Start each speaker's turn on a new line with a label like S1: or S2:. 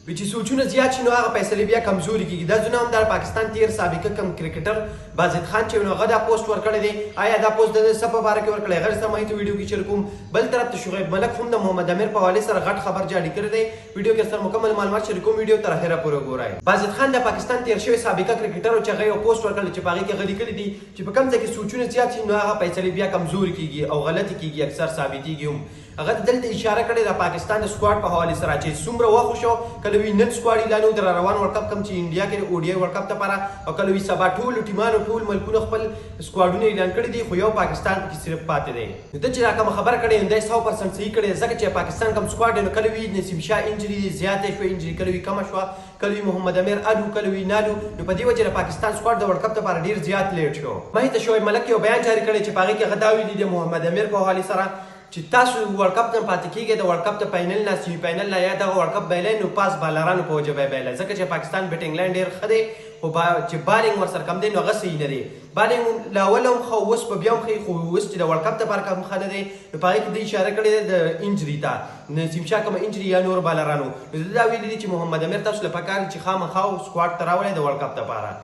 S1: چې سوچونه زیات شي نو هغه فیصلې بیا کمزوري کیږي. دا ځونه هم د پاکستان تیر سابقه کم کرکټر بازید خان چې هغه دا پوسټ ورکړی دی، آیا دا پوسټ د څه په باره کې ورکړی هغه سره مې ته ویډیو کې شریک کوم. بل طرف ته شعیب ملک هم د محمد امیر په حواله سره غټ خبر جاری کړی دی، ویډیو کې سره مکمل معلومات شریک کوم، ویډیو تر اخره پورې وګورئ. بازید خان د پاکستان تیر شوی سابقه کرکټر چې هغه یو پوسټ ورکړی چې په هغه کې غلي کړی دي چې په کوم ځای کې سوچونه زیات شي نو هغه فیصلې بیا کمزوري کیږي او غلطي کیږي، اکثر ثابتېږي هم. هغه دلته اشاره کړې د پاکستان د سکواډ په حواله سره چې څومره وخت شو کله وی نن سکواډ اعلان در روان ورلد کپ کم چې انډیا کې او ډي ورلد کپ لپاره، او کله وی سبا ټول ټیمانو ټول ملکونو خپل سکواډونه اعلان کړي دي، خو یو پاکستان کې صرف پاتې دی. د چې کوم خبر کړي اندای 100% صحیح کړي، ځکه چې پاکستان کوم سکواډ نو کله وی نسیم شاه انجری زیاته شو، انجری کله وی کم شو، کله وی محمد امیر الو، کله وی نالو، نو په دې وجه د پاکستان سکواډ د ورلد کپ لپاره ډیر زیات لیټ شو. مې ته شعیب ملک یو بیان جاری کړی چې په هغه کې غداوی دي د محمد امیر په حواله سره چې تاسو ورلد کپ ته پاتې کیږئ، د ورلد کپ ته فائنل نه سیمی فائنل نه یا د ورلد کپ بایلای نو پاس بالرانو په وجه بایلای، ځکه چې پاکستان بیټینګ لاین ډیر ښه دی خو چې بالینګ ورسره کم دی نو هغه صحیح نه دی. بالینګ لا اول هم خو اوس په بیا هم ښه، خو اوس چې د ورلد کپ لپاره کم ښه نه دی نو په هغې کې د اشاره کړې ده د انجري ته، نسیم شاه کومه انجري یا نور بالرانو، نو دا ویلي دي چې محمد امیر تاسو له پکار چې خامخا سکواډ ته راولئ د ورلد کپ لپاره.